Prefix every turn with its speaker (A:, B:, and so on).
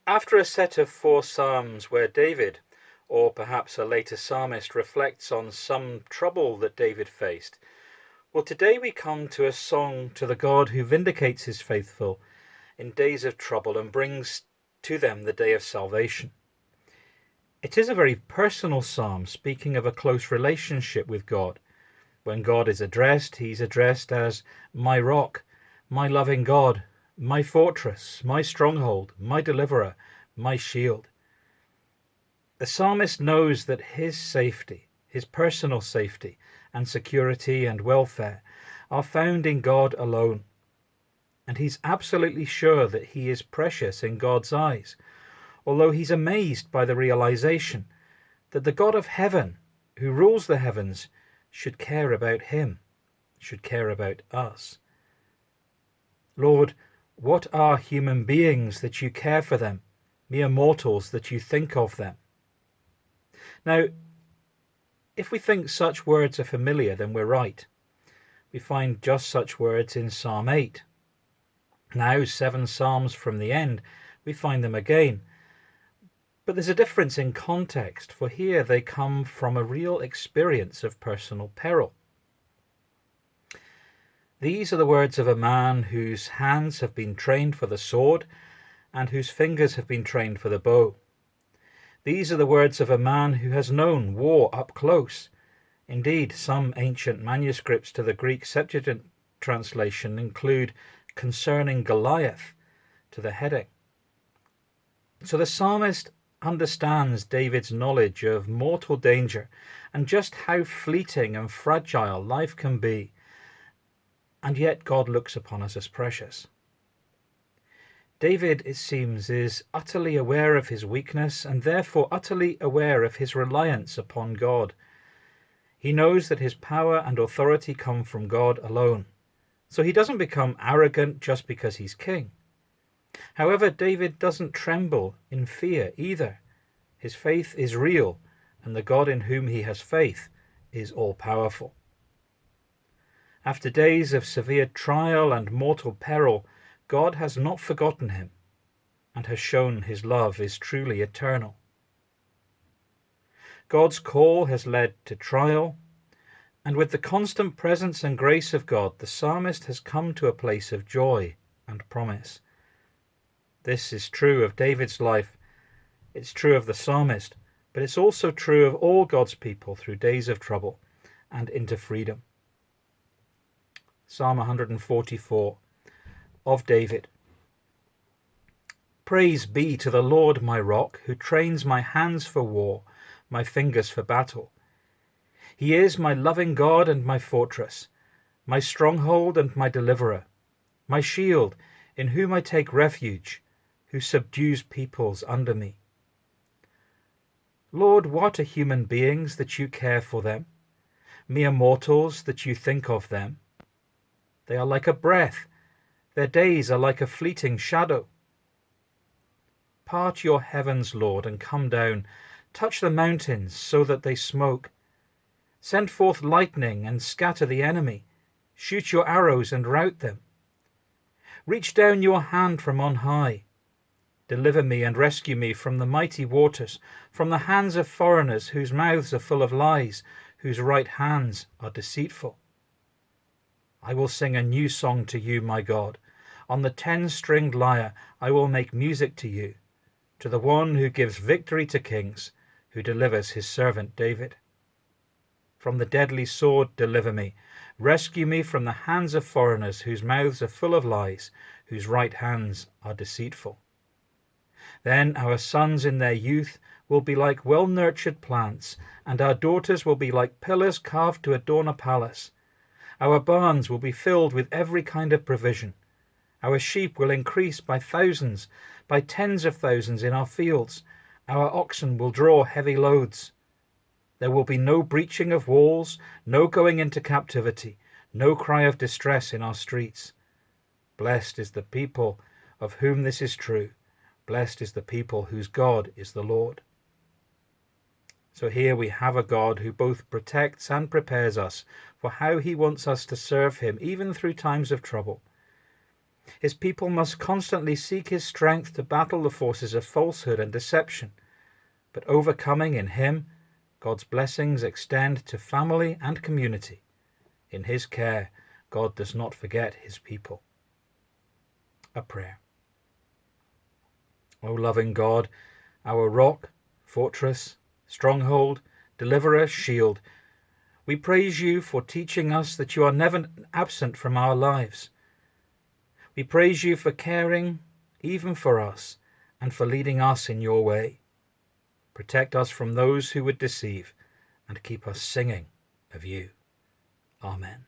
A: After a set of 4 psalms where David, or perhaps a later psalmist, reflects on some trouble that David faced, well, today we come to a song to the God who vindicates his faithful in days of trouble and brings to them the day of salvation. It is a very personal psalm, speaking of a close relationship with God. When God is addressed, he's addressed as my rock, my loving God, my fortress, my stronghold, my deliverer, my shield. The psalmist knows that his safety, his personal safety and security and welfare are found in God alone. And he's absolutely sure that he is precious in God's eyes, although he's amazed by the realization that the God of heaven, who rules the heavens, should care about him, should care about us. Lord, what are human beings that you care for them, mere mortals that you think of them? Now, if we think such words are familiar, then we're right. We find just such words in Psalm 8. Now, 7 psalms from the end, we find them again. But there's a difference in context, for here they come from a real experience of personal peril. These are the words of a man whose hands have been trained for the sword and whose fingers have been trained for the bow. These are the words of a man who has known war up close. Indeed, some ancient manuscripts to the Greek Septuagint translation include concerning Goliath to the heading. So the psalmist understands David's knowledge of mortal danger and just how fleeting and fragile life can be. And yet God looks upon us as precious. David, it seems, is utterly aware of his weakness and therefore utterly aware of his reliance upon God. He knows that his power and authority come from God alone. So he doesn't become arrogant just because he's king. However, David doesn't tremble in fear either. His faith is real, and the God in whom he has faith is all-powerful. After days of severe trial and mortal peril, God has not forgotten him and has shown his love is truly eternal. God's call has led to trial, and with the constant presence and grace of God, the psalmist has come to a place of joy and promise. This is true of David's life, it's true of the psalmist, but it's also true of all God's people through days of trouble and into freedom. Psalm 144 of David. Praise be to the Lord my rock, who trains my hands for war, my fingers for battle. He is my loving God and my fortress, my stronghold and my deliverer, my shield, in whom I take refuge, who subdues peoples under me. Lord, what are human beings that you care for them, mere mortals that you think of them? They are like a breath, their days are like a fleeting shadow. Part your heavens, Lord, and come down, touch the mountains so that they smoke. Send forth lightning and scatter the enemy, shoot your arrows and rout them. Reach down your hand from on high. Deliver me and rescue me from the mighty waters, from the hands of foreigners whose mouths are full of lies, whose right hands are deceitful. I will sing a new song to you, my God. On the 10-stringed lyre I will make music to you, to the one who gives victory to kings, who delivers his servant David. From the deadly sword deliver me. Rescue me from the hands of foreigners whose mouths are full of lies, whose right hands are deceitful. Then our sons in their youth will be like well-nurtured plants, and our daughters will be like pillars carved to adorn a palace. Our barns will be filled with every kind of provision. Our sheep will increase by thousands, by tens of thousands in our fields. Our oxen will draw heavy loads. There will be no breaching of walls, no going into captivity, no cry of distress in our streets. Blessed is the people of whom this is true. Blessed is the people whose God is the Lord. So here we have a God who both protects and prepares us for how he wants us to serve him, even through times of trouble. His people must constantly seek his strength to battle the forces of falsehood and deception. But overcoming in him, God's blessings extend to family and community. In his care, God does not forget his people. A prayer. O loving God, our rock, fortress, stronghold, deliverer, shield, we praise you for teaching us that you are never absent from our lives. We praise you for caring even for us and for leading us in your way. Protect us from those who would deceive and keep us singing of you. Amen.